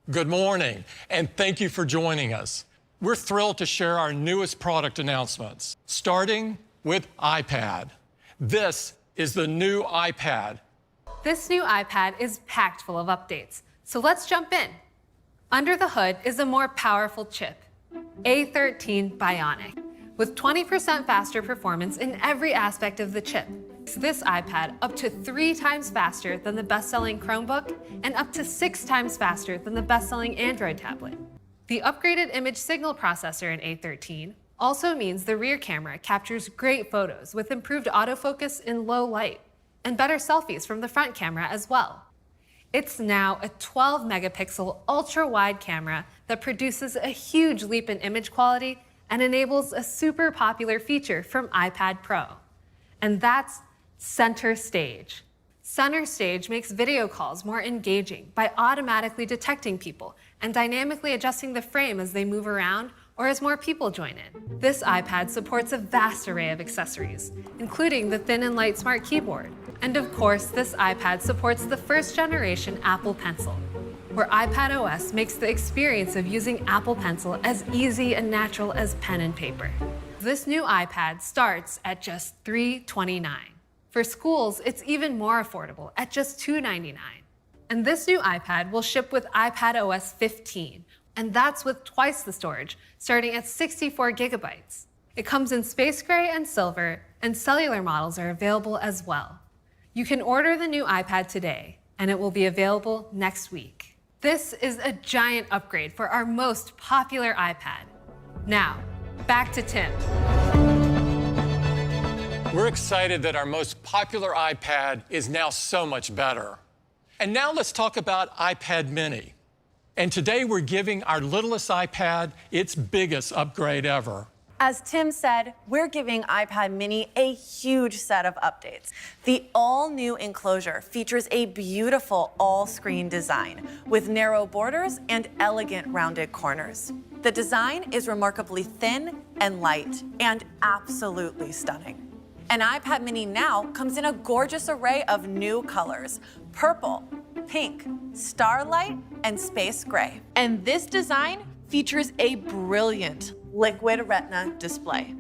Good morning, and thank you for joining us. We're thrilled to share our newest product announcements, starting with iPad. This is the new iPad. This new iPad is packed full of updates, so let's jump in. Under the hood is a more powerful chip, A13 Bionic, with 20% faster performance in every aspect of the chip. This iPad up to 3 times faster than the best-selling Chromebook and up to 6 times faster than the best-selling Android tablet. The upgraded image signal processor in A13 also means the rear camera captures great photos with improved autofocus in low light and better selfies from the front camera as well. It's now a 12-megapixel ultra-wide camera that produces a huge leap in image quality and enables a super popular feature from iPad Pro. And that's Center Stage. Center Stage makes video calls more engaging by automatically detecting people and dynamically adjusting the frame as they move around or as more people join in. This iPad supports a vast array of accessories, including the thin and light smart keyboard. And of course, this iPad supports the first generation Apple Pencil, where iPadOS makes the experience of using Apple Pencil as easy and natural as pen and paper. This new iPad starts at just $329. For schools, it's even more affordable at just $299. And this new iPad will ship with iPadOS 15, and that's with twice the storage, starting at 64 gigabytes. It comes in space gray and silver, and cellular models are available as well. You can order the new iPad today, and it will be available next week. This is a giant upgrade for our most popular iPad. Now, back to Tim. We're excited that our most popular iPad is now so much better. And now let's talk about iPad mini. And today we're giving our littlest iPad its biggest upgrade ever. As Tim said, we're giving iPad mini a huge set of updates. The all-new enclosure features a beautiful all-screen design with narrow borders and elegant rounded corners. The design is remarkably thin and light and absolutely stunning. An iPad mini now comes in a gorgeous array of new colors: purple, pink, starlight, and space gray. And this design features a brilliant liquid retina display.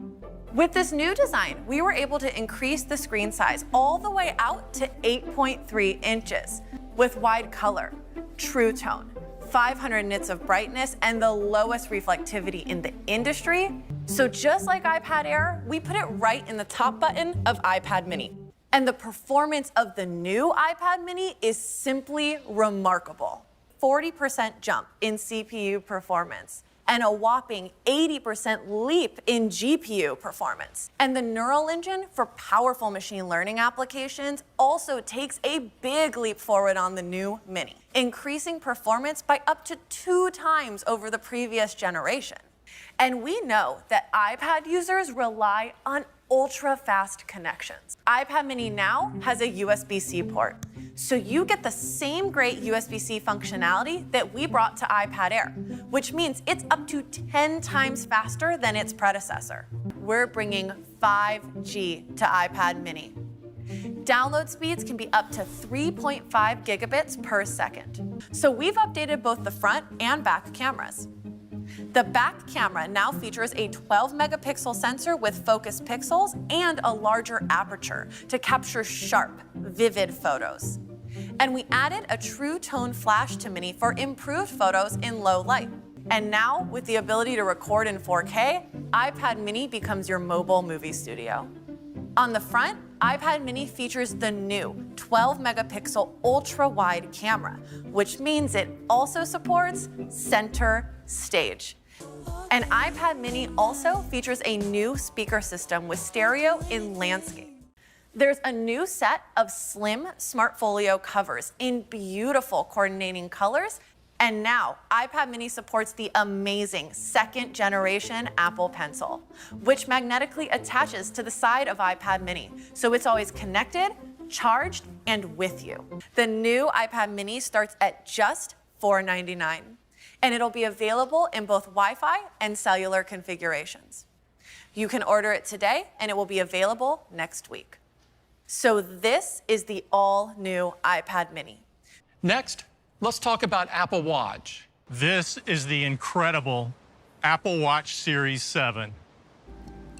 With this new design, we were able to increase the screen size all the way out to 8.3 inches with wide color, true tone, 500 nits of brightness, and the lowest reflectivity in the industry. So just like iPad Air, we put it right in the top button of iPad mini. And the performance of the new iPad mini is simply remarkable. 40% jump in CPU performance and a whopping 80% leap in GPU performance. And the neural engine for powerful machine learning applications also takes a big leap forward on the new Mini, increasing performance by up to 2 times over the previous generation. And we know that iPad users rely on ultra-fast connections. iPad mini now has a USB-C port, so you get the same great USB-C functionality that we brought to iPad Air, which means it's up to 10 times faster than its predecessor. We're bringing 5G to iPad mini. Download speeds can be up to 3.5 gigabits per second. So we've updated both the front and back cameras. The back camera now features a 12-megapixel sensor with focused pixels and a larger aperture to capture sharp, vivid photos. And we added a true tone flash to Mini for improved photos in low light. And now, with the ability to record in 4K, iPad mini becomes your mobile movie studio. On the front, iPad mini features the new 12-megapixel ultra-wide camera, which means it also supports Center Stage. And iPad mini also features a new speaker system with stereo in landscape. There's a new set of slim Smartfolio covers in beautiful coordinating colors. And now, iPad mini supports the amazing second-generation Apple Pencil, which magnetically attaches to the side of iPad mini, so it's always connected, charged, and with you. The new iPad mini starts at just $499, and it'll be available in both Wi-Fi and cellular configurations. You can order it today, and it will be available next week. So this is the all-new iPad mini. Next, let's talk about Apple Watch. This is the incredible Apple Watch Series 7.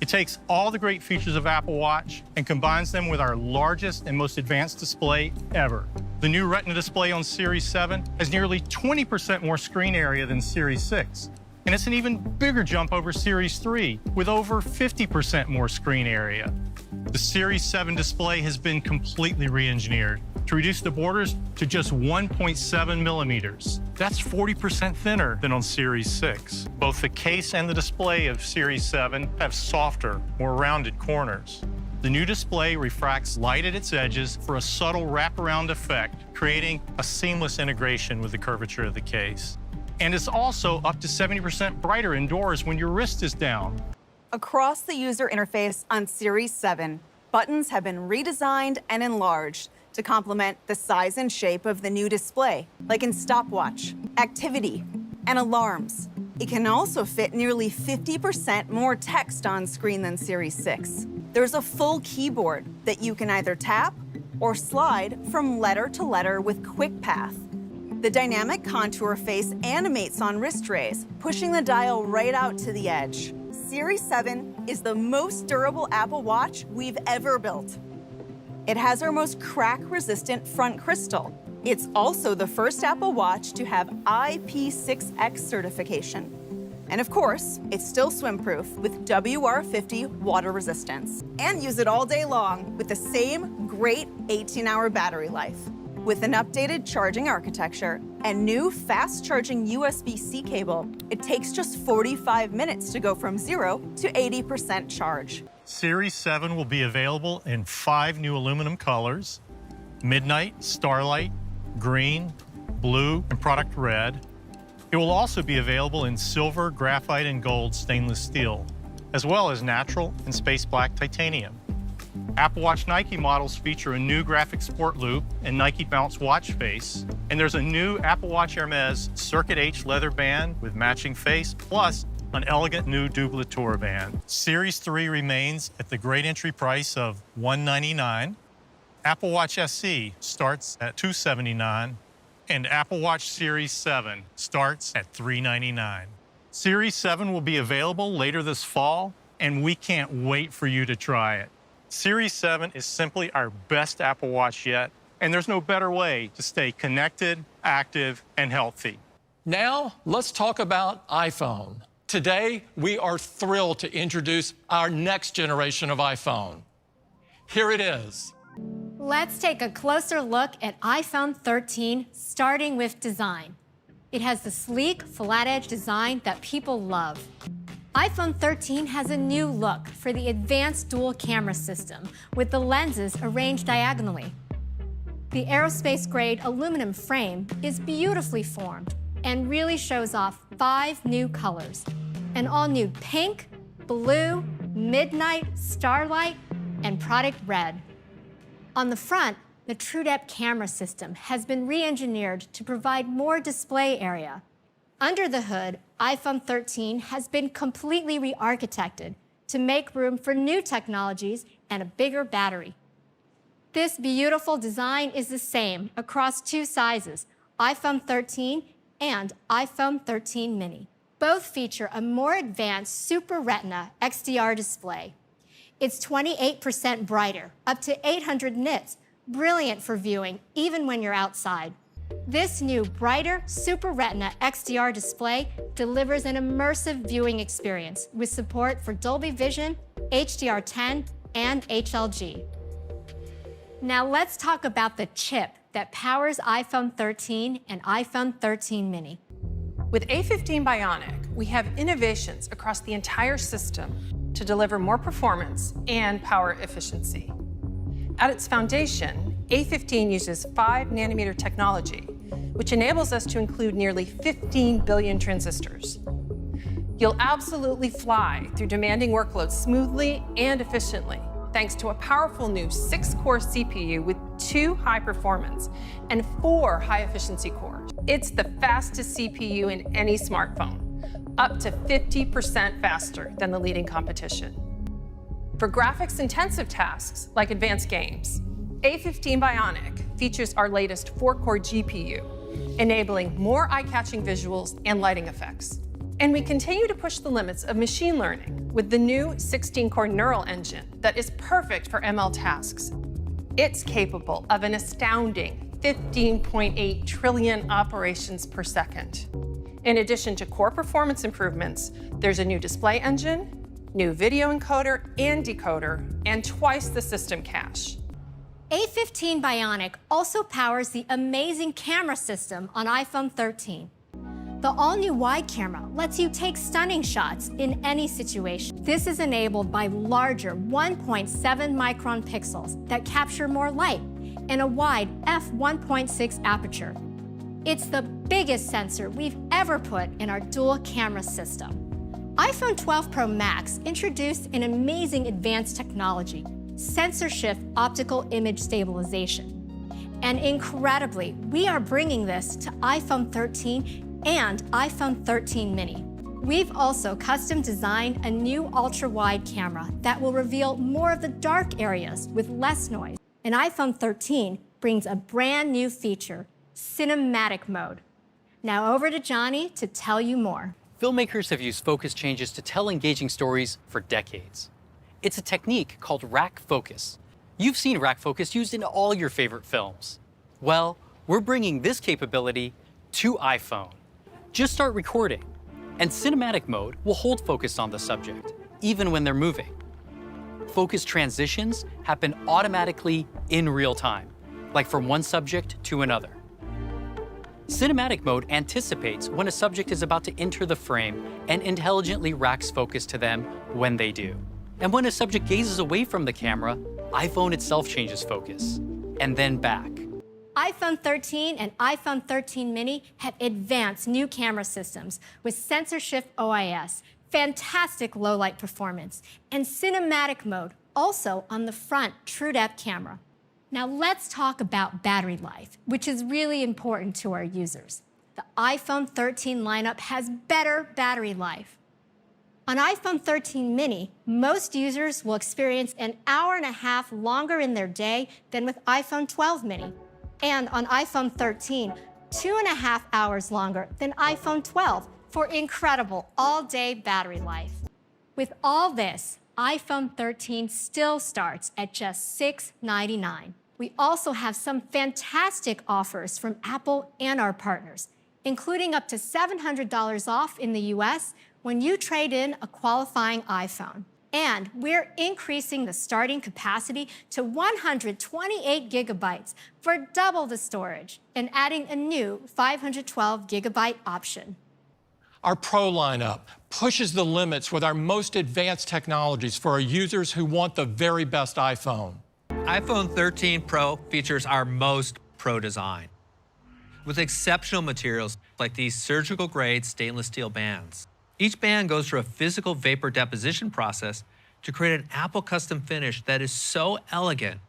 It takes all the great features of Apple Watch and combines them with our largest and most advanced display ever. The new Retina display on Series 7 has nearly 20% more screen area than Series 6. And it's an even bigger jump over Series 3 with over 50% more screen area. The Series 7 display has been completely re-engineered to reduce the borders to just 1.7 millimeters. That's 40% thinner than on Series 6. Both the case and the display of Series 7 have softer, more rounded corners. The new display refracts light at its edges for a subtle wraparound effect, creating a seamless integration with the curvature of the case. And it's also up to 70% brighter indoors when your wrist is down. Across the user interface on Series 7, buttons have been redesigned and enlarged to complement the size and shape of the new display, like in stopwatch, activity, and alarms. It can also fit nearly 50% more text on screen than Series 6. There's a full keyboard that you can either tap or slide from letter to letter with Quick Path. The dynamic contour face animates on wrist raise, pushing the dial right out to the edge. Series 7 is the most durable Apple Watch we've ever built. It has our most crack-resistant front crystal. It's also the first Apple Watch to have IP6X certification. And of course, it's still swim-proof with WR50 water resistance. And use it all day long with the same great 18-hour battery life. With an updated charging architecture and new fast-charging USB-C cable, it takes just 45 minutes to go from 0 to 80% charge. Series 7 will be available in 5 new aluminum colors: Midnight, Starlight, Green, Blue, and Product Red. It will also be available in silver, graphite, and gold stainless steel, as well as natural and space black titanium. Apple Watch Nike models feature a new graphic sport loop and Nike Bounce watch face. And there's a new Apple Watch Hermes Circuit H leather band with matching face, plus an elegant new Doubletour band. Series 3 remains at the great entry price of $199. Apple Watch SE starts at $279. And Apple Watch Series 7 starts at $399. Series 7 will be available later this fall, and we can't wait for you to try it. Series 7 is simply our best Apple Watch yet, and there's no better way to stay connected, active, and healthy. Now, let's talk about iPhone. Today, we are thrilled to introduce our next generation of iPhone. Here it is. Let's take a closer look at iPhone 13, starting with design. It has the sleek, flat-edge design that people love. iPhone 13 has a new look for the advanced dual camera system with the lenses arranged diagonally. The aerospace-grade aluminum frame is beautifully formed and really shows off 5 new colors: an all-new pink, blue, midnight, starlight, and product red. On the front, the TrueDepth camera system has been re-engineered to provide more display area. Under the hood, iPhone 13 has been completely re-architected to make room for new technologies and a bigger battery. This beautiful design is the same across 2 sizes, iPhone 13 and iPhone 13 mini. Both feature a more advanced Super Retina XDR display. It's 28% brighter, up to 800 nits, brilliant for viewing even when you're outside. This new brighter Super Retina XDR display delivers an immersive viewing experience with support for Dolby Vision, HDR10, and HLG. Now let's talk about the chip that powers iPhone 13 and iPhone 13 mini. With A13 Bionic, we have innovations across the entire system to deliver more performance and power efficiency. At its foundation, A15 uses 5-nanometer technology, which enables us to include nearly 15 billion transistors. You'll absolutely fly through demanding workloads smoothly and efficiently, thanks to a powerful new 6-core CPU with 2 high-performance and 4 high-efficiency cores. It's the fastest CPU in any smartphone, up to 50% faster than the leading competition. For graphics-intensive tasks like advanced games, A15 Bionic features our latest 4-core GPU, enabling more eye-catching visuals and lighting effects. And we continue to push the limits of machine learning with the new 16-core neural engine that is perfect for ML tasks. It's capable of an astounding 15.8 trillion operations per second. In addition to core performance improvements, there's a new display engine, new video encoder and decoder, and twice the system cache. A13 Bionic also powers the amazing camera system on iPhone 13. The all-new wide camera lets you take stunning shots in any situation. This is enabled by larger 1.7 micron pixels that capture more light and a wide f1.6 aperture. It's the biggest sensor we've ever put in our dual camera system. iPhone 12 Pro Max introduced an amazing advanced technology, sensor shift optical image stabilization. And incredibly, we are bringing this to iPhone 13 and iPhone 13 mini. We've also custom designed a new ultra-wide camera that will reveal more of the dark areas with less noise. And iPhone 13 brings a brand new feature, cinematic mode. Now over to Johnny to tell you more. Filmmakers have used focus changes to tell engaging stories for decades. It's a technique called rack focus. You've seen rack focus used in all your favorite films. Well, we're bringing this capability to iPhone. Just start recording, and cinematic mode will hold focus on the subject, even when they're moving. Focus transitions happen automatically in real time, like from one subject to another. Cinematic mode anticipates when a subject is about to enter the frame and intelligently racks focus to them when they do. And when a subject gazes away from the camera, iPhone itself changes focus, and then back. iPhone 13 and iPhone 13 mini have advanced new camera systems with sensor shift OIS, fantastic low light performance, and cinematic mode also on the front TrueDepth camera. Now let's talk about battery life, which is really important to our users. The iPhone 13 lineup has better battery life. On iPhone 13 mini, most users will experience an hour and a half longer in their day than with iPhone 12 mini. And on iPhone 13, 2.5 hours longer than iPhone 12 for incredible all-day battery life. With all this, iPhone 13 still starts at just $699. We also have some fantastic offers from Apple and our partners, including up to $700 off in the US when you trade in a qualifying iPhone. And we're increasing the starting capacity to 128 gigabytes for double the storage and adding a new 512 gigabyte option. Our Pro lineup pushes the limits with our most advanced technologies for our users who want the very best iPhone. iPhone 13 Pro features our most pro design, with exceptional materials like these surgical-grade stainless steel bands. Each band goes through a physical vapor deposition process to create an Apple custom finish that is so elegant.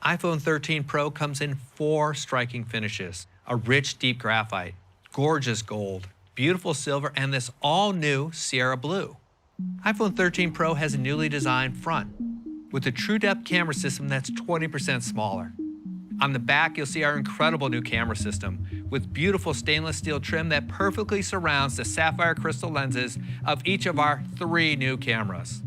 iPhone 13 Pro comes in 4 striking finishes: a rich, deep graphite, gorgeous gold, beautiful silver, and this all-new Sierra Blue. iPhone 13 Pro has a newly designed front with a TrueDepth camera system that's 20% smaller. On the back, you'll see our incredible new camera system with beautiful stainless steel trim that perfectly surrounds the sapphire crystal lenses of each of our 3 new cameras.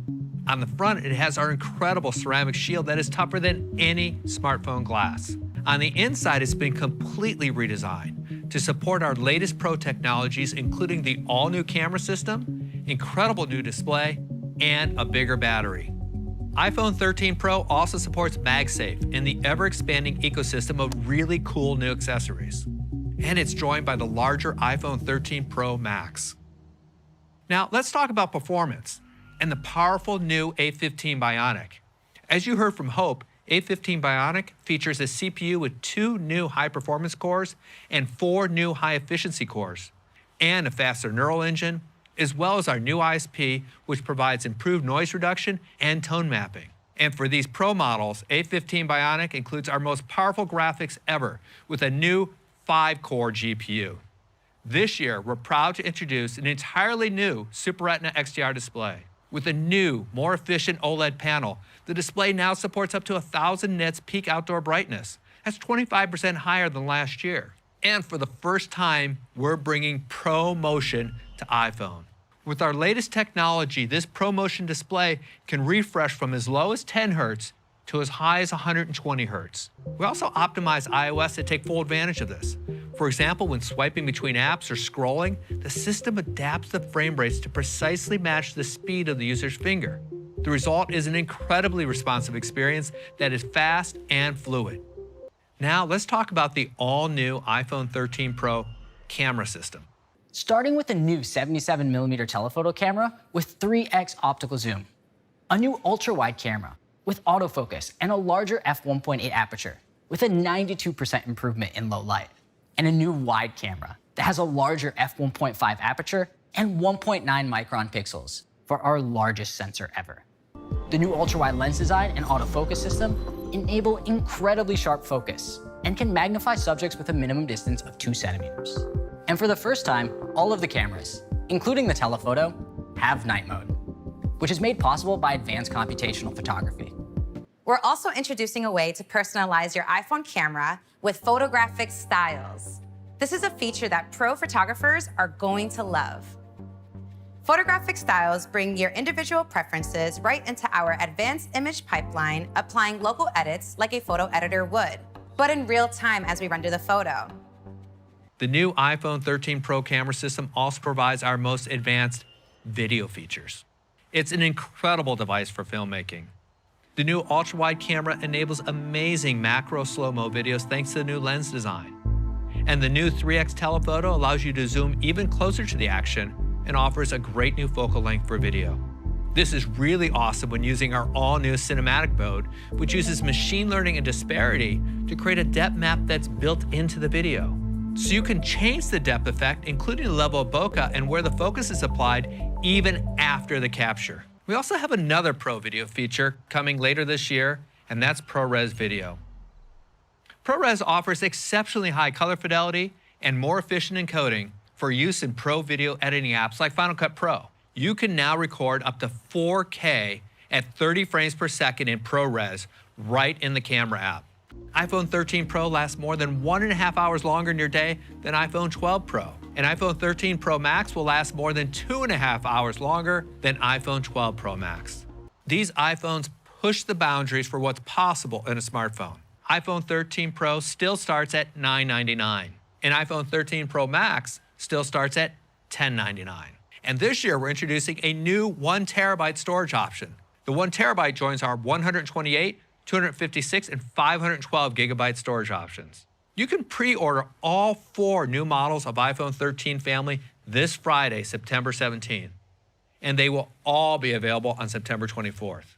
On the front, it has our incredible ceramic shield that is tougher than any smartphone glass. On the inside, it's been completely redesigned to support our latest pro technologies, including the all-new camera system, incredible new display, and a bigger battery. iPhone 13 Pro also supports MagSafe and the ever-expanding ecosystem of really cool new accessories. And it's joined by the larger iPhone 13 Pro Max. Now, let's talk about performance and the powerful new A15 Bionic. As you heard from Hope, A15 Bionic features a CPU with 2 new high-performance cores and 4 new high-efficiency cores, and a faster neural engine, as well as our new ISP, which provides improved noise reduction and tone mapping. And for these Pro models, A15 Bionic includes our most powerful graphics ever with a new 5-core GPU. This year, we're proud to introduce an entirely new Super Retina XDR display. With a new, more efficient OLED panel, the display now supports up to 1,000 nits peak outdoor brightness. That's 25% higher than last year. And for the first time, we're bringing ProMotion to iPhone. With our latest technology, this ProMotion display can refresh from as low as 10 Hz to as high as 120 Hz. We also optimize iOS to take full advantage of this. For example, when swiping between apps or scrolling, the system adapts the frame rates to precisely match the speed of the user's finger. The result is an incredibly responsive experience that is fast and fluid. Now let's talk about the all-new iPhone 13 Pro camera system. Starting with a new 77mm telephoto camera with 3x optical zoom, a new ultra-wide camera with autofocus and a larger f1.8 aperture with a 92% improvement in low light, and a new wide camera that has a larger f1.5 aperture and 1.9 micron pixels for our largest sensor ever. The new ultra-wide lens design and autofocus system enable incredibly sharp focus and can magnify subjects with a minimum distance of 2 centimeters. And for the first time, all of the cameras, including the telephoto, have night mode, which is made possible by advanced computational photography. We're also introducing a way to personalize your iPhone camera with photographic styles. This is a feature that pro photographers are going to love. Photographic styles bring your individual preferences right into our advanced image pipeline, applying local edits like a photo editor would, but in real time as we render the photo. The new iPhone 13 Pro camera system also provides our most advanced video features. It's an incredible device for filmmaking. The new ultra-wide camera enables amazing macro slow-mo videos thanks to the new lens design. And the new 3x telephoto allows you to zoom even closer to the action and offers a great new focal length for video. This is really awesome when using our all-new cinematic mode, which uses machine learning and disparity to create a depth map that's built into the video. So you can change the depth effect, including the level of bokeh and where the focus is applied, even after the capture. We also have another Pro Video feature coming later this year, and that's ProRes Video. ProRes offers exceptionally high color fidelity and more efficient encoding for use in pro video editing apps like Final Cut Pro. You can now record up to 4K at 30 frames per second in ProRes right in the camera app. iPhone 13 Pro lasts more than 1.5 hours longer in your day than iPhone 12 Pro. And iPhone 13 Pro Max will last more than 2.5 hours longer than iPhone 12 Pro Max. These iPhones push the boundaries for what's possible in a smartphone. iPhone 13 Pro still starts at $999, and iPhone 13 Pro Max still starts at $1099. And this year, we're introducing a new 1 terabyte storage option. The 1 terabyte joins our 128, 256, and 512 gigabyte storage options. You can pre-order all 4 new models of iPhone 13 family this Friday, September 17th, and they will all be available on September 24th.